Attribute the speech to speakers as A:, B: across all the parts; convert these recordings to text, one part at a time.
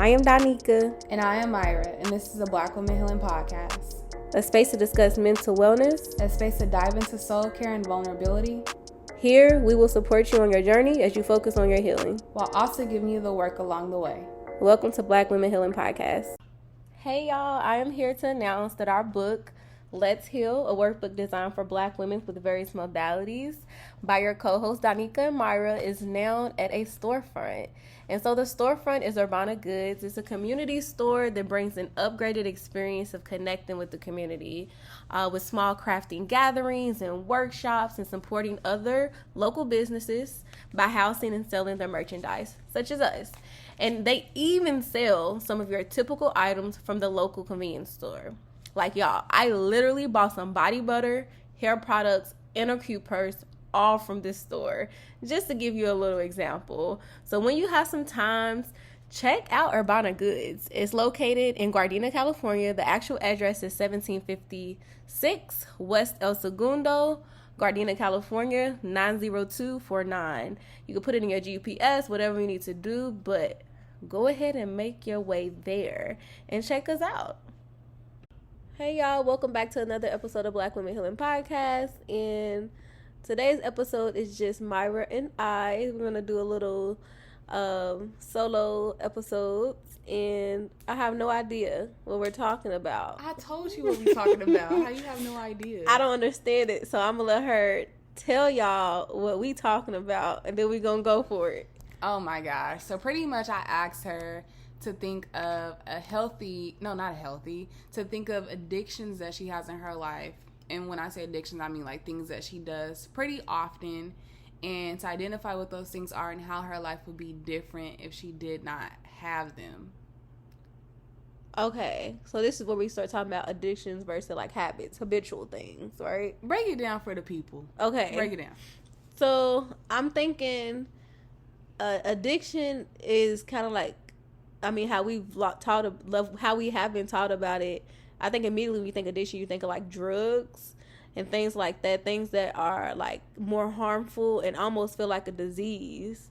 A: I am Donika.
B: And I am Myra, and this is a Black Women Healing Podcast.
A: A space to discuss mental wellness.
B: A space to dive into soul care and vulnerability.
A: Here, we will support you on your journey as you focus on your healing,
B: while also giving you the work along the way.
A: Welcome to Black Women Healing Podcast. Hey y'all, I am here to announce that our book, Let's Heal, a workbook designed for Black women with various modalities by your co-host Donika Myra, is now at a storefront. And so the storefront is Urbana Goods. It's a community store that brings an upgraded experience of connecting with the community with small crafting gatherings and workshops and supporting other local businesses by housing and selling their merchandise, such as us. And they even sell some of your typical items from the local convenience store. Like y'all, I literally bought some body butter, hair products, and a cute purse all from this store, just to give you a little example. So when you have some time, check out Urbana Goods. It's located in Gardena, California. The actual address is 1756 West El Segundo, Gardena, California, 90249. You can put it in your GPS, whatever you need to do, but go ahead and make your way there and check us out. Hey y'all, welcome back to another episode of Black Women Healing Podcast. And today's episode is just Myra and I. We're going to do a little solo episodes, and I have no idea what we're talking about.
B: I told you what we're talking about. How you have no idea?
A: I don't understand it, so I'm going to let her tell y'all what we talking about, and then we're going to go for it.
B: Oh my gosh. So pretty much I asked her to think of to think of addictions that she has in her life. And when I say addictions, I mean like things that she does pretty often, and to identify what those things are and how her life would be different if she did not have them.
A: Okay, so this is where we start talking about addictions versus like habits, habitual things, right?
B: Break it down for the people.
A: Okay.
B: Break it down.
A: So I'm thinking addiction is kind of like, I mean, how we have been taught about it. I think immediately when you think addiction, you think of like drugs and things like that, things that are like more harmful and almost feel like a disease.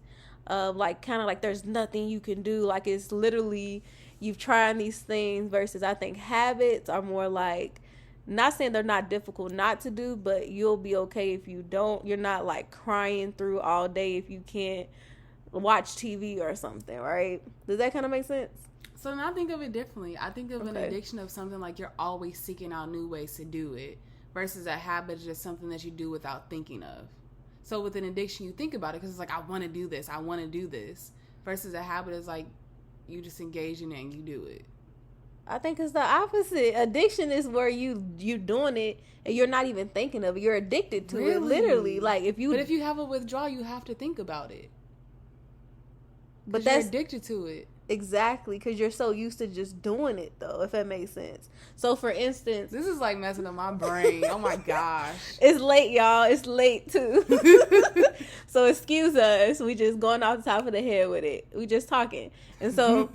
A: Like kind of like there's nothing you can do. Like it's literally you've tried these things versus I think habits are more like, not saying they're not difficult not to do, but you'll be okay if you don't. You're not like crying through all day if you can't watch TV or something, right? Does that kind of make sense?
B: So now I think of it differently. I think of an addiction of something like you're always seeking out new ways to do it versus a habit is just something that you do without thinking of. So with an addiction, you think about it because it's like, I want to do this. I want to do this. Versus a habit is like you just engage in it and you do it.
A: I think it's the opposite. Addiction is where you doing it and you're not even thinking of it. You're addicted to it, literally. Like if you
B: have a withdrawal, you have to think about it.
A: But
B: you're addicted to it.
A: Exactly, because you're so used to just doing it, though, if that makes sense. So, for instance...
B: This is like messing up my brain. Oh, my gosh.
A: It's late, y'all. It's late, too. So, excuse us. We just going off the top of the head with it. We just talking. And so,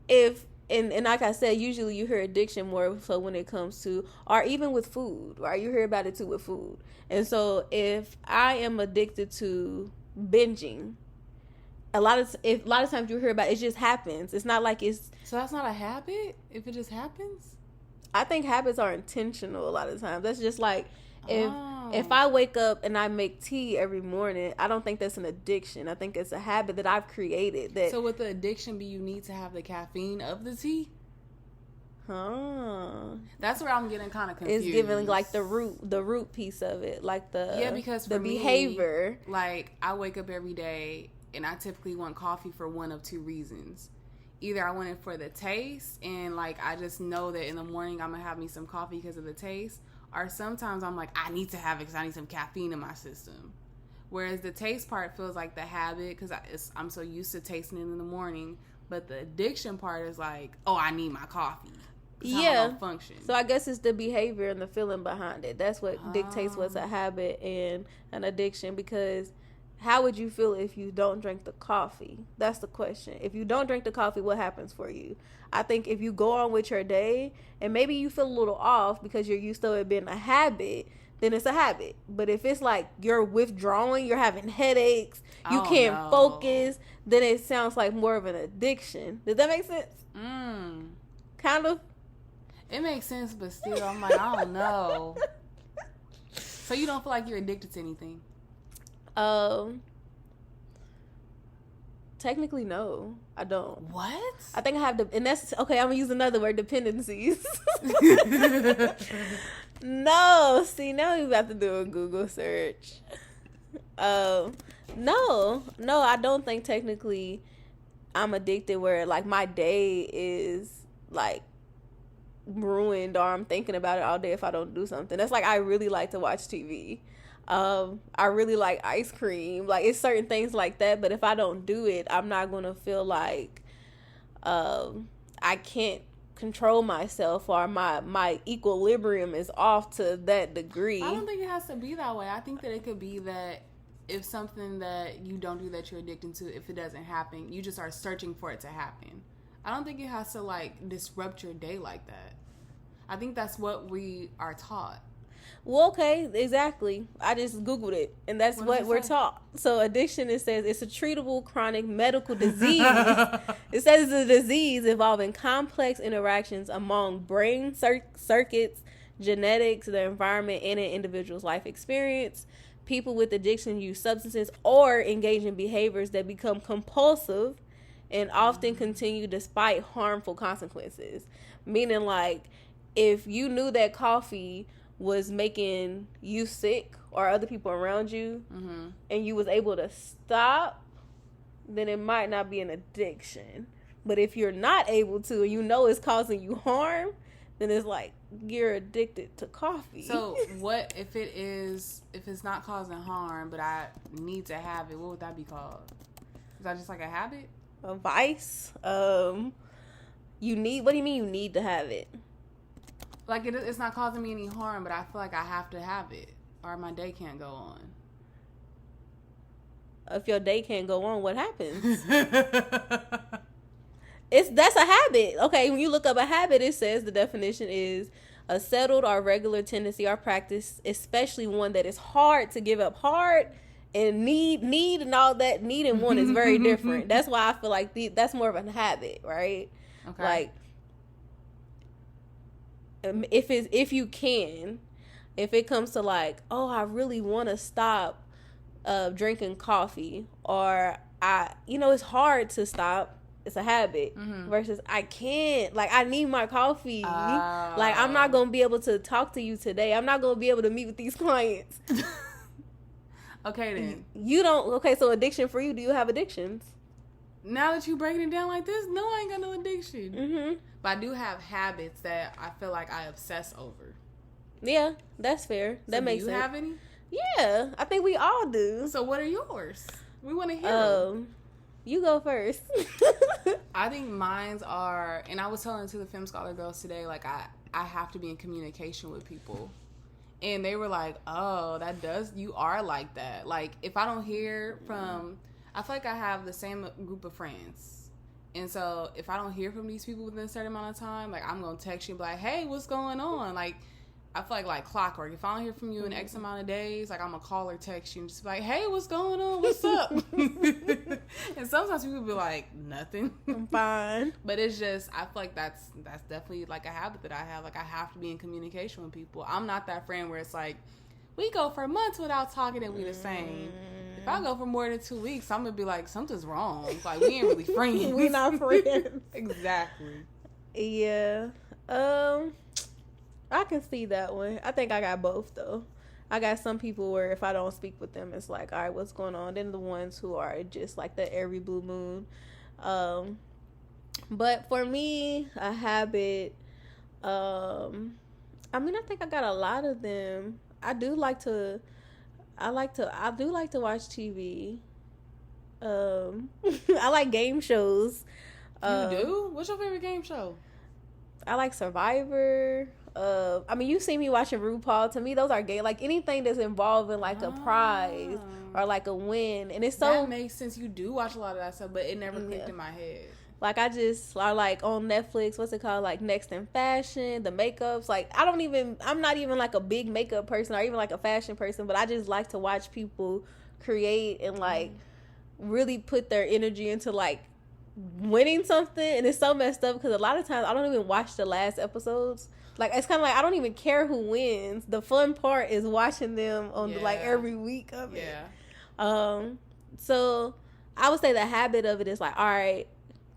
A: and like I said, usually you hear addiction more so when it comes to... Or even with food, right? You hear about it, too, with food. And so, if I am addicted to binging... A lot of times you hear about it just happens. It's not like it's...
B: So that's not a habit? If it just happens?
A: I think habits are intentional a lot of times. That's just like if I wake up and I make tea every morning, I don't think that's an addiction. I think it's a habit that I've created.
B: So would the addiction be you need to have the caffeine of the tea? That's where I'm getting kind of confused.
A: It's giving like the root piece of it, like
B: because
A: the behavior.
B: Like I wake up every day and I typically want coffee for one of two reasons. Either I want it for the taste, and like I just know that in the morning I'm gonna have me some coffee because of the taste. Or sometimes I'm like, I need to have it because I need some caffeine in my system. Whereas the taste part feels like the habit because I'm so used to tasting it in the morning. But the addiction part is like, oh, I need my coffee.
A: Yeah. Function. So I guess it's the behavior and the feeling behind it. That's what dictates what's a habit and an addiction, because how would you feel if you don't drink the coffee? That's the question. If you don't drink the coffee, what happens for you? I think if you go on with your day and maybe you feel a little off because you're used to it being a habit, then it's a habit. But if it's like you're withdrawing, you're having headaches, you can't focus, then it sounds like more of an addiction. Does that make sense? Kind of.
B: It makes sense, but still, I'm like, I don't know. So you don't feel like you're addicted to anything?
A: Technically, no, I don't.
B: What?
A: I think I have and that's okay. I'm gonna use another word: dependencies. No, see, now we have to do a Google search. No, I don't think technically I'm addicted. Where like my day is like ruined, or I'm thinking about it all day if I don't do something. That's like I really like to watch TV. I really like ice cream. Like it's certain things like that, but if I don't do it, I'm not gonna feel like I can't control myself, or my equilibrium is off to that degree.
B: I don't think it has to be that way. I think that it could be that if something that you don't do that you're addicted to, if it doesn't happen, you just are searching for it to happen. I don't think it has to like disrupt your day like that. I think that's what we are taught.
A: Well, okay, exactly. I just Googled it, and that's what we're taught. So addiction, it says it's a treatable chronic medical disease. It says it's a disease involving complex interactions among brain circuits, genetics, the environment, and an individual's life experience. People with addiction use substances or engage in behaviors that become compulsive and often continue despite harmful consequences. Meaning, like, if you knew that coffee was making you sick or other people around you, and you was able to stop, then it might not be an addiction. But if you're not able to, and you know it's causing you harm, then it's like you're addicted to coffee.
B: So what if it's not causing harm, but I need to have it? What would that be called? Is that just like a habit?
A: A vice? You need. What do you mean you need to have it?
B: Like it's not causing me any harm, but I feel like I have to have it, or my day can't go on.
A: If your day can't go on, what happens? That's a habit. Okay, when you look up a habit, it says the definition is a settled or regular tendency or practice, especially one that is hard to give up. Hard and need and all that. Need and want is very different. That's why I feel like that's more of a habit, right?
B: Okay.
A: Like, if it comes to like, oh, I really want to stop drinking coffee, or it's hard to stop. It's a habit versus I can't. Like, I need my coffee. Like, I'm not going to be able to talk to you today. I'm not going to be able to meet with these clients.
B: Okay, then.
A: You don't. Okay, so addiction for you. Do you have addictions?
B: Now that you breaking it down like this, no, I ain't got no addiction. But I do have habits that I feel like I obsess over.
A: Yeah, that's fair.
B: So
A: that makes sense.
B: Do you have any?
A: Yeah, I think we all do.
B: So what are yours? We want to hear them.
A: You go first.
B: I think mine's are, and I was telling to the Femme Scholar girls today, like I have to be in communication with people. And they were like, oh, you are like that. Like, if I don't hear from, I feel like I have the same group of friends. And so if I don't hear from these people within a certain amount of time, like, I'm going to text you and be like, hey, what's going on? Like, I feel like clockwork. If I don't hear from you in X amount of days, like, I'm going to call or text you and just be like, hey, what's going on? What's up? And sometimes people be like, nothing.
A: I'm fine.
B: But it's just, I feel like that's definitely like a habit that I have. Like, I have to be in communication with people. I'm not that friend where it's like, we go for months without talking and we the same. If I go for more than 2 weeks, I'm going to be like, something's wrong. Like, we ain't really friends.
A: We not friends.
B: Exactly.
A: Yeah. I can see that one. I think I got both, though. I got some people where if I don't speak with them, it's like, all right, what's going on? Then the ones who are just like the every blue moon. But for me, a habit, I think I got a lot of them. I do like to watch TV. I like game shows.
B: You do? What's your favorite game show?
A: I like Survivor. You see me watching RuPaul. To me, those are gay. Like, anything that's involving like a prize or like a win, and it's so
B: that makes sense. You do watch a lot of that stuff, but it never clicked in my head.
A: Like, I just are, like, on Netflix, what's it called? Like, Next in Fashion, the makeups. Like, I'm not even, like, a big makeup person or even, like, a fashion person, but I just like to watch people create and, like, really put their energy into, like, winning something. And it's so messed up because a lot of times I don't even watch the last episodes. Like, it's kind of like I don't even care who wins. The fun part is watching them on, like, every week of it. So I would say the habit of it is, like, all right,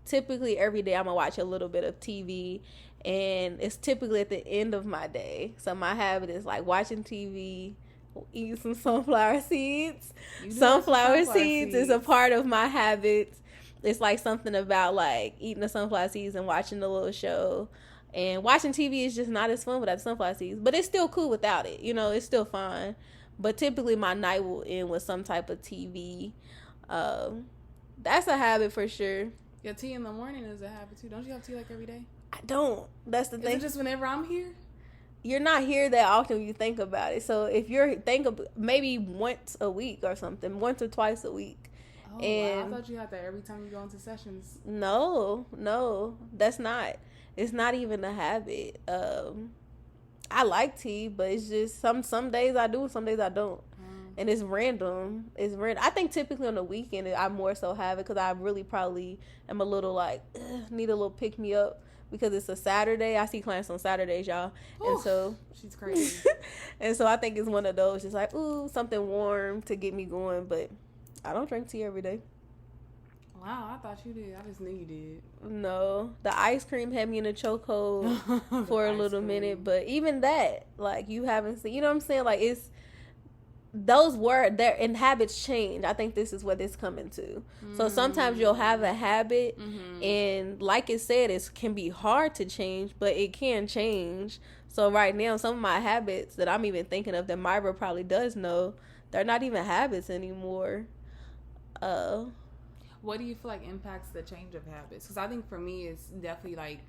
A: typically every day I'm gonna watch a little bit of TV, and it's typically at the end of my day. So my habit is, like, watching TV, eating some sunflower seeds. Sunflower seeds is a part of my habits. It's like something about, like, eating the sunflower seeds and watching the little show. And watching TV is just not as fun without the sunflower seeds, but it's still cool without it. You know, it's still fun. But typically my night will end with some type of TV. That's a habit for sure.
B: Your tea in the morning is a habit too. Don't you have tea, like, every day?
A: I don't. That's the thing.
B: Is it just whenever I'm here?
A: You're not here that often when you think about it. So if you're maybe once a week or something, once or twice a week.
B: Oh, and wow. I thought you had that every time you go into sessions.
A: No, that's not. It's not even a habit. I like tea, but it's just some days I do, some days I don't. And it's random. I think typically on the weekend I more so have it because I really probably am a little, like, need a little pick me up because it's a Saturday. I see clients on Saturdays, y'all. Ooh, and so
B: she's crazy.
A: And so I think it's one of those, just like, ooh, something warm to get me going. But I don't drink tea every day.
B: Wow, I thought you did. I just knew you did.
A: No, the ice cream had me in a chokehold for a little minute. But even that, like, you haven't seen, you know what I'm saying? Like, it's, those words, and habits change. I think this is what it's coming to. So sometimes you'll have a habit, and like it said, it can be hard to change, but it can change. So right now, some of my habits that I'm even thinking of that Myra probably does know, they're not even habits anymore.
B: What do you feel like impacts the change of habits? Because I think for me, it's definitely, like,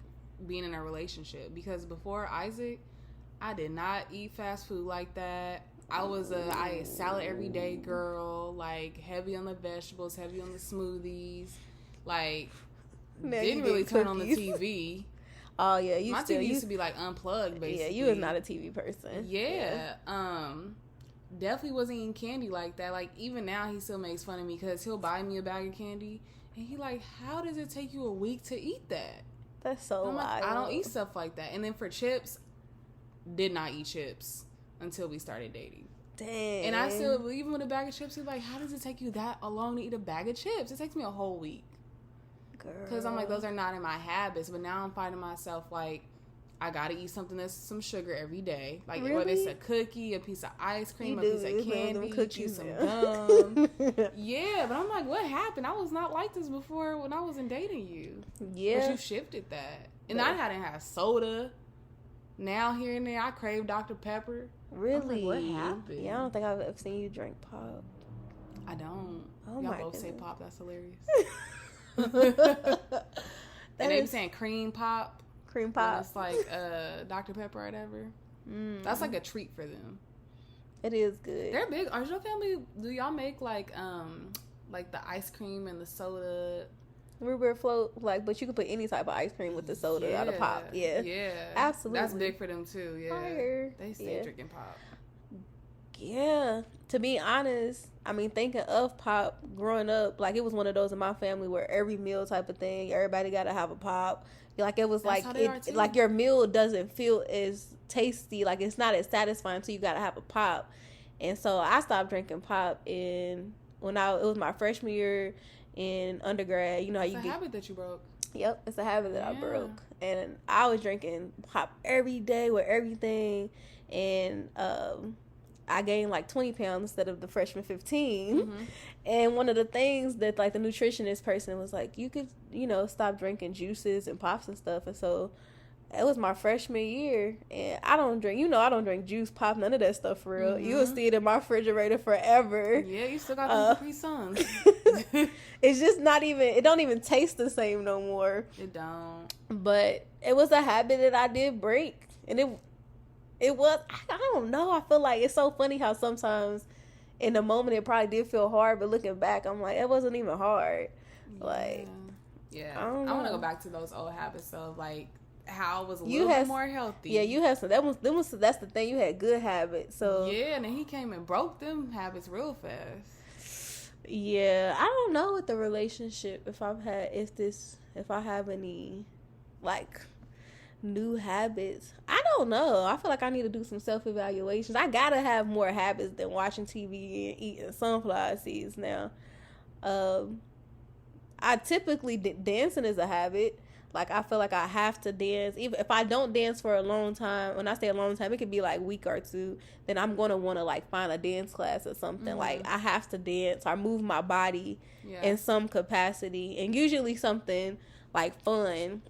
B: being in a relationship. Because before Isaac, I did not eat fast food like that. I ate salad every day, girl. Like, heavy on the vegetables, heavy on the smoothies. Like, didn't really turn on the TV.
A: Oh yeah,
B: my TV used to be, like, unplugged, basically.
A: Yeah, you was not a TV person.
B: Yeah. Definitely wasn't eating candy like that. Like, even now he still makes fun of me because he'll buy me a bag of candy and he like, how does it take you a week to eat that?
A: That's so wild.
B: Like, I don't eat stuff like that. And then for chips, did not eat chips until we started dating.
A: Dang.
B: And I still, even with a bag of chips, he's like, how does it take you that long to eat a bag of chips? It takes me a whole week. Because I'm like, those are not in my habits. But now I'm finding myself like, I gotta eat something that's some sugar every day. Like, really? Whether it's a cookie, a piece of ice cream, a piece of candy, cookies, some gum. Yeah, but I'm like, what happened? I was not like this before when I wasn't dating you.
A: Yeah.
B: But you shifted that. And I hadn't had soda. Now, here and there, I crave Dr. Pepper.
A: Really?
B: Like, what happened?
A: Yeah, I don't think I've ever seen you drink pop.
B: I don't.
A: Oh,
B: y'all
A: my
B: both
A: goodness.
B: say pop. That's hilarious. And they be saying cream pop.
A: Cream pop.
B: It's like Dr. Pepper or whatever. That's like a treat for them.
A: It is good.
B: They're big. Are your family? Do y'all make like the ice cream and the soda?
A: Root float, like, but you can put any type of ice cream with the soda or the pop. Yeah, absolutely.
B: That's big for them too. Yeah,
A: fire.
B: They stay drinking pop.
A: Yeah, to be honest, I mean, thinking of pop growing up, like, it was one of those in my family where every meal type of thing, everybody got to have a pop. Like, it was like your meal doesn't feel as tasty, like it's not as satisfying until you got to have a pop. And so I stopped drinking pop it was my freshman year in undergrad. You know how
B: it's a habit that you broke.
A: Yep, it's a habit that I broke. And I was drinking pop every day with everything, and I gained like 20 pounds instead of the freshman 15. And one of the things that, like, the nutritionist person was like, you could, stop drinking juices and pops and stuff. And so it was my freshman year, and I don't drink juice, pop, none of that stuff for real. You will see it in my refrigerator forever.
B: Yeah, you still got the Capri Suns.
A: It's just not even, it don't even taste the same no more.
B: It don't.
A: But it was a habit that I did break. And it was, I don't know, I feel like it's so funny how sometimes in the moment it probably did feel hard, but looking back, I'm like, it wasn't even hard.
B: Yeah.
A: Like,
B: Yeah. I want to go back to those old habits of like how I was a little bit more healthy.
A: Yeah, you had some. That's the thing. You had good habits. So
B: yeah, and then he came and broke them habits real fast.
A: Yeah, I don't know with the relationship if I have any like new habits. I don't know. I feel like I need to do some self-evaluations. I gotta have more habits than watching TV and eating sunflower seeds now. I typically dancing is a habit. Like I feel like I have to dance. Even if I don't dance for a long time, when I say a long time, it could be like a week or two, then I'm gonna want to like find a dance class or something. Mm-hmm. Like I have to dance or move my body in some capacity, and usually something like fun.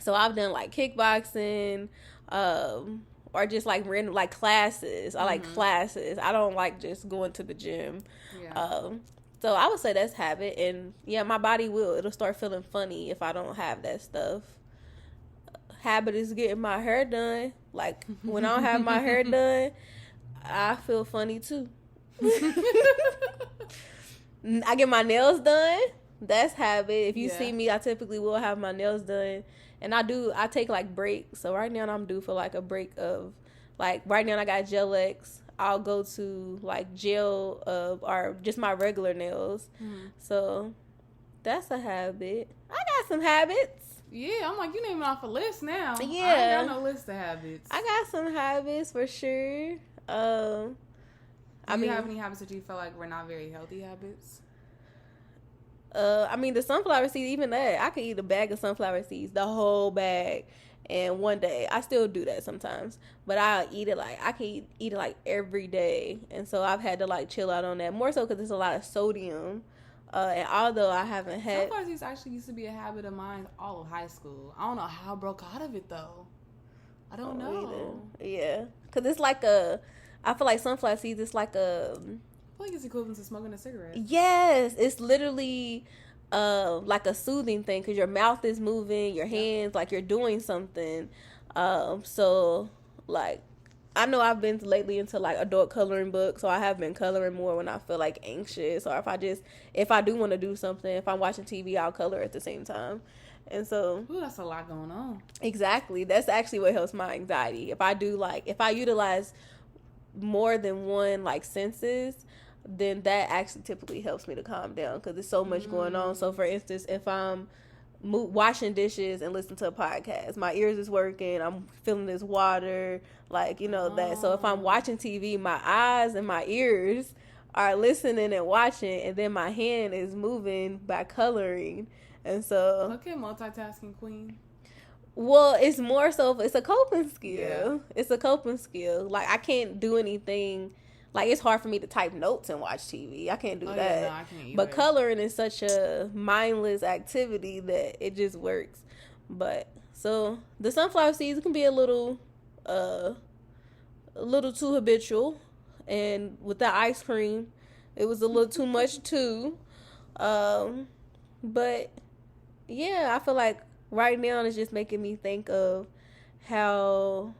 A: So I've done like kickboxing, or just like random like classes. I like classes. I don't like just going to the gym. Yeah. So I would say that's habit, and yeah, my body it'll start feeling funny if I don't have that stuff. Habit is getting my hair done. Like when I don't have my hair done, I feel funny too. I get my nails done. That's habit. If you see me, I typically will have my nails done. And I take like breaks. So right now I'm due for like a break of like right now I got Gel X. I'll go to like gel or just my regular nails. Mm-hmm. So that's a habit. I got some habits.
B: Yeah, I'm like, you naming off a list now.
A: Yeah.
B: I ain't got no list of habits.
A: I got some habits for sure.
B: Do you have any habits that you feel like were not very healthy habits?
A: The sunflower seeds, even that, I could eat a bag of sunflower seeds, the whole bag, and one day. I still do that sometimes, but I can eat it like every day, and so I've had to like chill out on that, more so because there's a lot of sodium, and although I haven't had...
B: Sunflower seeds actually used to be a habit of mine all of high school. I don't know how I broke out of it, though. I don't know.
A: Either. Yeah, because it's like I feel like sunflower seeds, it's like
B: I feel like it's equivalent to smoking a cigarette.
A: Yes, it's literally like a soothing thing because your mouth is moving, your hands, like you're doing something. So like I know I've been lately into like adult coloring books, so I have been coloring more when I feel like anxious, or if I do want to do something, if I'm watching TV, I'll color at the same time. And so
B: that's a lot going on.
A: Exactly. That's actually what helps my anxiety. If I utilize more than one like senses, then that actually typically helps me to calm down because there's so much going on. So for instance, if I'm washing dishes and listening to a podcast, my ears is working, I'm feeling this water, like that. So if I'm watching TV, my eyes and my ears are listening and watching, and then my hand is moving by coloring. And so
B: okay, multitasking queen.
A: Well, it's more so it's a coping skill. Yeah. It's a coping skill. Like I can't do anything. Like, it's hard for me to type notes and watch TV. I can't do that.
B: Yeah, no, I can't either.
A: But coloring is such a mindless activity that it just works. But, so, the sunflower seeds can be a little too habitual. And with the ice cream, it was a little too much, too. But, yeah, I feel like right now it's just making me think of how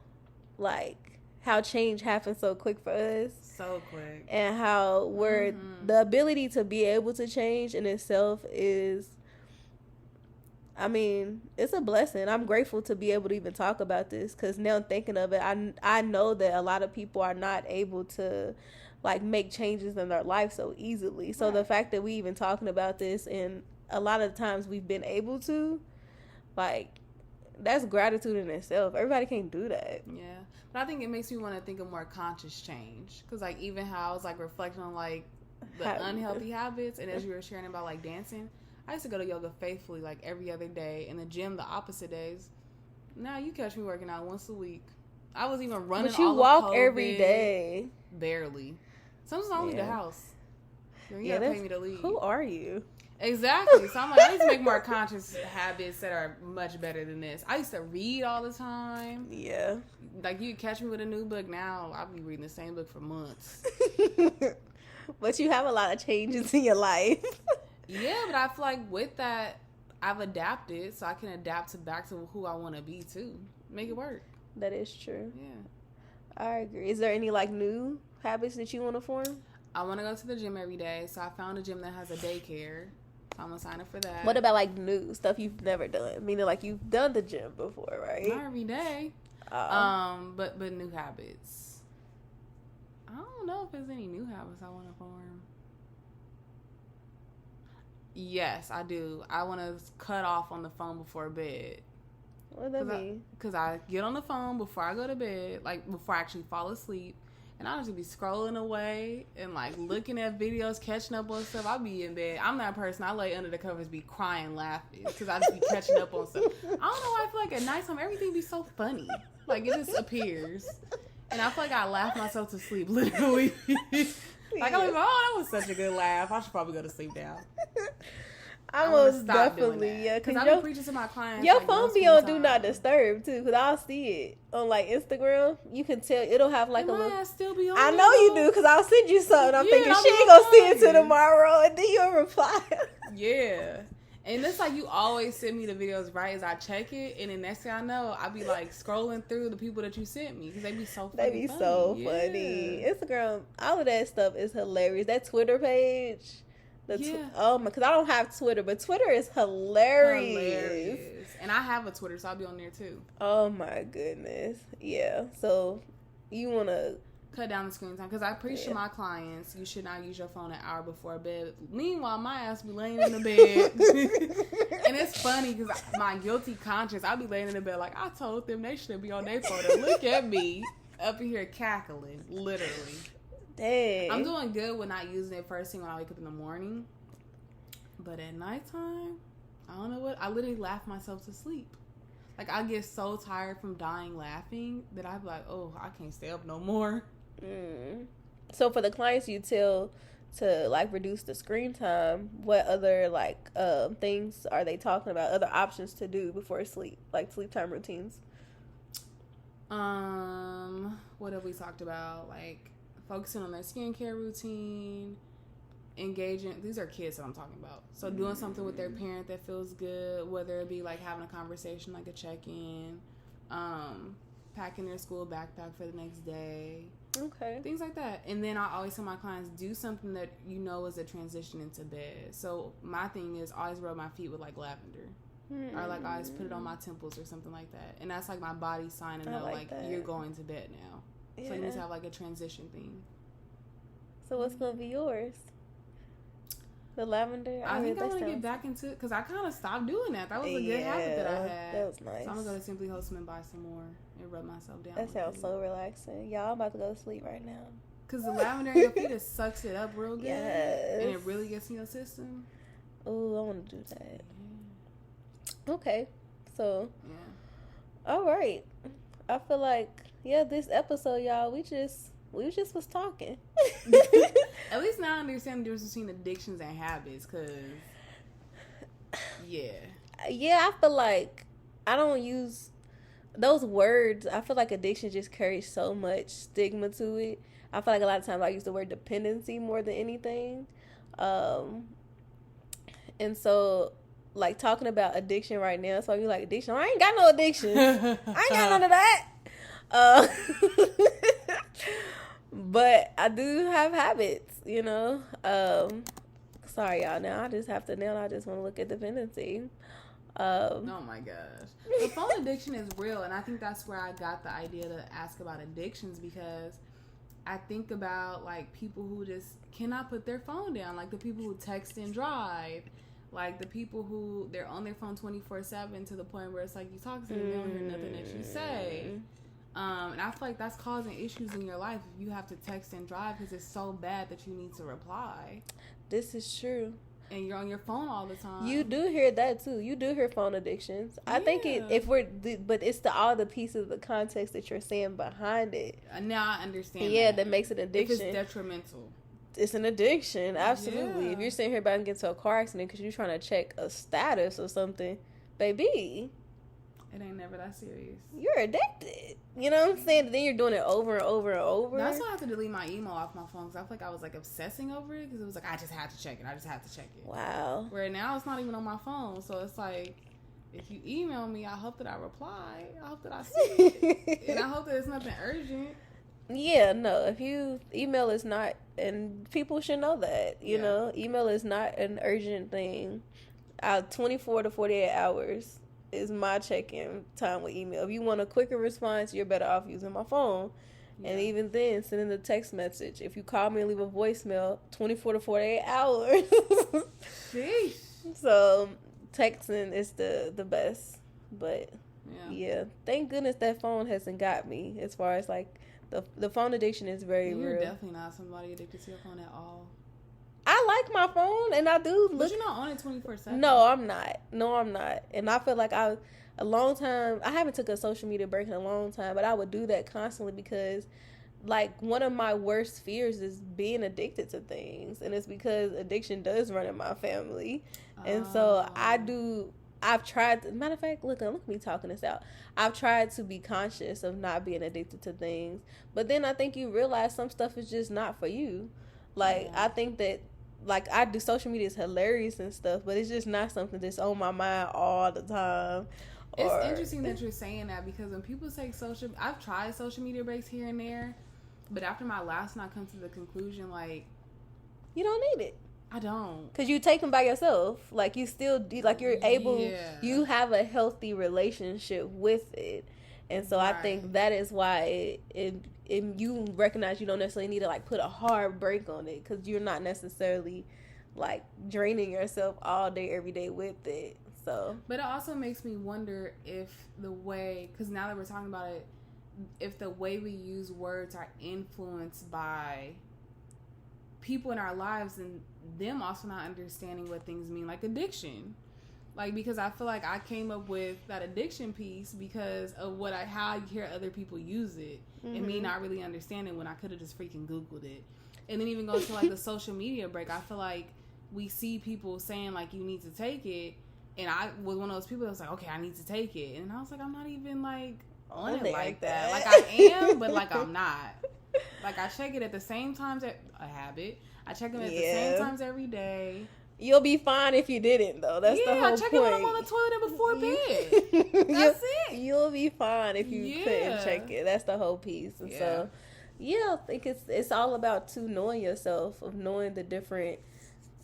A: change happens so quick for us.
B: So quick.
A: And how the ability to be able to change in itself is, it's a blessing. I'm grateful to be able to even talk about this because now thinking of it, I know that a lot of people are not able to like make changes in their life so easily. So the fact that we even talking about this, and a lot of times we've been able to, like, that's gratitude in itself. Everybody can't do that.
B: Yeah. But I think it makes me want to think of more conscious change. Because, like, even how I was, like, reflecting on, like, the unhealthy habits. And as you were sharing about, like, dancing, I used to go to yoga faithfully, like, every other day. In the gym, the opposite days. Now you catch me working out once a week. I was even running. But you walk
A: every day.
B: Barely. Sometimes I leave the house. You gotta pay me to leave.
A: Who are you?
B: Exactly. So I'm like, I need to make more conscious habits that are much better than this. I used to read all the time.
A: Yeah.
B: Like, you catch me with a new book now, I'll be reading the same book for months.
A: But you have a lot of changes in your life.
B: Yeah, but I feel like with that, I've adapted, so I can adapt back to who I want to be, too. Make it work.
A: That is true.
B: Yeah.
A: I agree. Is there any, like, new habits that you want to form?
B: I want to go to the gym every day, so I found a gym that has a daycare. So I'm gonna sign up for that.
A: What about like new stuff you've never done? Meaning like you've done the gym before, right?
B: Not every day. But new habits. I don't know if there's any new habits I want to form. Yes, I do. I want to cut off on the phone before bed.
A: What does that mean?
B: Because I get on the phone before I go to bed, like before I actually fall asleep. And I'll just be scrolling away and like looking at videos, catching up on stuff. I'll be in bed. I'm that person. I lay under the covers, be crying, laughing because I just be catching up on stuff. I don't know why I feel like at nighttime everything be so funny. Like it just appears. And I feel like I laugh myself to sleep, literally. Like I'm like, oh, that was such a good laugh. I should probably go to sleep now.
A: I most definitely, yeah.
B: Because I be preaching to my clients.
A: Your phone be on Do Not Disturb too, because I'll see it on like Instagram. You can tell it'll have like a little.
B: Still be on
A: I know you do, because I'll send you something. I'm thinking she ain't gonna see it till tomorrow, and then you'll reply.
B: Yeah, and it's like you always send me the videos right as I check it, and then next thing I know, I be like scrolling through the people that you sent me because they be so funny.
A: They be so funny. Instagram, all of that stuff is hilarious. That Twitter page. Because I don't have Twitter, but Twitter is hilarious.
B: And I have a Twitter, so I'll be on there too.
A: Oh my goodness. Yeah. So you want to
B: cut down the screen time, because I preach to my clients, you should not use your phone an hour before bed. Meanwhile, my ass be laying in the bed. And it's funny because my guilty conscience, I'll be laying in the bed like, I told them they should be on their phone. And look at me up in here cackling, literally.
A: Dang.
B: I'm doing good with not using it first thing when I wake up in the morning. But at nighttime, I don't know what. I literally laugh myself to sleep. Like, I get so tired from dying laughing that I'd be like, oh, I can't stay up no more.
A: So for the clients you tell to, like, reduce the screen time, what other, like, things are they talking about? Other options to do before sleep? Like, sleep time routines?
B: What have we talked about? Like, focusing on their skincare routine, engaging. These are kids that I'm talking about. So doing something with their parent that feels good, whether it be like having a conversation, like a check-in, packing their school backpack for the next day.
A: Okay. Things
B: like that. And then I always tell my clients, do something that you know is a transition into bed. So my thing is always rub my feet with like lavender. Or like I always put it on my temples or something like that. And that's like my body sign to know like you're going to bed now. Yeah. So you need to have like a transition thing.
A: So what's going to be yours? The lavender?
B: I think I want to get back into it because I kind of stopped doing that. That was a good habit that I had.
A: That was nice.
B: So I'm going to go to Simply Wholesome and buy some more and rub myself down.
A: That sounds so relaxing. Y'all, I'm about to go to sleep right now.
B: Because the lavender in your feet, it sucks it up real good.
A: Yes.
B: And it really gets in your system.
A: Oh, I want to do that. Okay. So, all right. I feel like, this episode, y'all, we just was talking.
B: At least now I understand the difference between addictions and habits, because,
A: I feel like I don't use those words. I feel like addiction just carries so much stigma to it. I feel like a lot of times I use the word dependency more than anything. And so, like, talking about addiction right now, so you're like, addiction? I ain't got no addiction. I ain't got none of that. But I do have habits, you know. Sorry, y'all. Now I just want to look at dependency.
B: Oh my gosh. The phone addiction is real, and I think that's where I got the idea to ask about addictions, because I think about like people who just cannot put their phone down, like the people who text and drive, like the people who they're on their phone 24/7 to the point where it's like you talk to them, they don't hear nothing that you say. And I feel like that's causing issues in your life if you have to text and drive because it's so bad that you need to reply.
A: This is true.
B: And you're on your phone all the time.
A: You do hear that too. You do hear phone addictions. I think but it's all the pieces of the context that you're saying behind it.
B: Now I understand.
A: Yeah, that makes it an addiction.
B: If it's detrimental.
A: It's an addiction, absolutely. Yeah. If you're sitting here about to get into a car accident because you're trying to check a status or something, baby,
B: it ain't never that serious.
A: You're addicted. You know what I'm saying? Then you're doing it over and over and over.
B: That's why I have to delete my email off my phone, because I feel like I was like obsessing over it, because it was like I just had to check it.
A: Wow.
B: Where now it's not even on my phone, so it's like if you email me, I hope that I reply. I hope that I see it, and I hope that it's nothing urgent.
A: Yeah, no. If you email is not, and people should know that. You know, email is not an urgent thing. 24 to 48 hours is my check-in time with email. If you want a quicker response, you're better off using my phone. Yeah. And even then, sending a text message. If you call me and leave a voicemail, 24 to 48 hours.
B: Sheesh.
A: So texting is the best. But yeah, thank goodness that phone hasn't got me as far as like the phone addiction is very real.
B: You're definitely not somebody addicted to your phone at all.
A: I like my phone and I do look.
B: But you're not on it 24/7.
A: No, I'm not. And I feel like a long time, I haven't took a social media break in a long time, but I would do that constantly because like one of my worst fears is being addicted to things. And it's because addiction does run in my family. And so I've tried, matter of fact, look at me talking this out. I've tried to be conscious of not being addicted to things. But then I think you realize some stuff is just not for you. Like, I think that, like, I do social media is hilarious and stuff, but it's just not something that's on my mind all the time.
B: It's interesting that you're saying that because when people say I've tried social media breaks here and there, but after my last one, I come to the conclusion, like,
A: you don't need it.
B: I don't.
A: Because you take them by yourself. Like, you still, like, you're able, you have a healthy relationship with it. And so I think that is why you recognize you don't necessarily need to, like, put a hard break on it. Because you're not necessarily, like, draining yourself all day, every day with it. So.
B: But it also makes me wonder if the way, because now that we're talking about it, if the way we use words are influenced by people in our lives and them also not understanding what things mean, like addiction. Like, because I feel like I came up with that addiction piece because of how I hear other people use it, and me not really understanding when I could have just freaking Googled it. And then even go to like the social media break, I feel like we see people saying like you need to take it, and I was one of those people that was like, okay, I need to take it, and I was like, I'm not even like on it like that. Like I am, but like I'm not. Like I check it at the same times a habit. I check them at the same times every day.
A: You'll be fine if you didn't, though. That's the whole point.
B: I check it when I'm on the toilet and before bed. That's it.
A: You'll be fine if you couldn't check it. That's the whole piece. And so, I think it's all about knowing yourself, of knowing the different.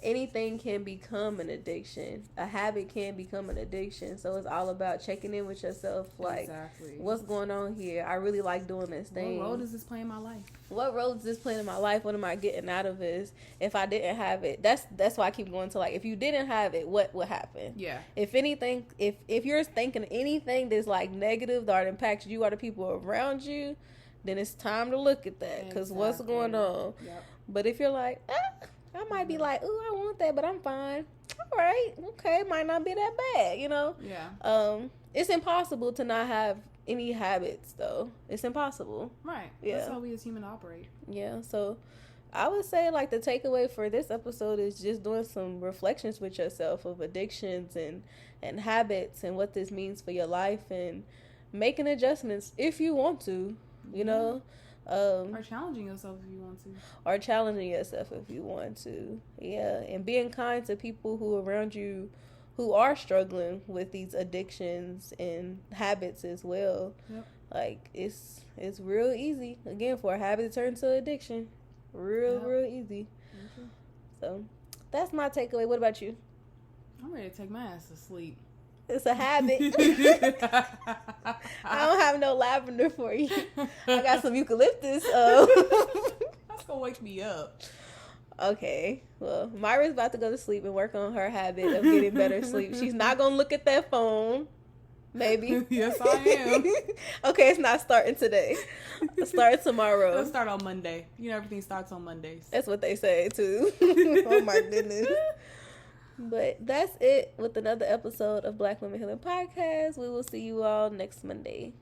A: Anything can become an addiction. A habit can become an addiction. So it's all about checking in with yourself. Like, what's going on here? I really like doing this thing.
B: What role does this play in my life?
A: What role does this play in my life? What am I getting out of this? If I didn't have it, that's why I keep going to, like, if you didn't have it, what would happen? Yeah. If anything, if you're thinking anything that's like negative that impacts you or the people around you, then it's time to look at that, because what's going on? Yep. But if you're like, I might be like, ooh, I want that, but I'm fine. All right, okay, it might not be that bad, you know? Yeah. It's impossible to not have any habits, though. It's impossible.
B: Right. Yeah. That's how we as humans operate.
A: Yeah, so I would say, like, the takeaway for this episode is just doing some reflections with yourself of addictions and habits and what this means for your life, and making adjustments if you want to, you know?
B: Or challenging yourself if you want to. Yeah. And being kind to people who around you who are struggling with these addictions and habits as well. Yep. Like, it's real easy, again, for a habit to turn to addiction. Real easy. Okay. So that's my takeaway. What about you? I'm ready to take my ass to sleep.
A: It's a habit. I don't have no lavender for you. I got some eucalyptus.
B: That's gonna wake me up.
A: Okay. Well, Myra's about to go to sleep and work on her habit of getting better sleep. She's not gonna look at that phone. Maybe.
B: Yes, I am.
A: Okay, it's not starting today. It'll start tomorrow.
B: It'll start on Monday. You know, everything starts on Mondays.
A: That's what they say too. Oh my goodness. But that's it with another episode of Black Women Healing Podcast. We will see you all next Monday.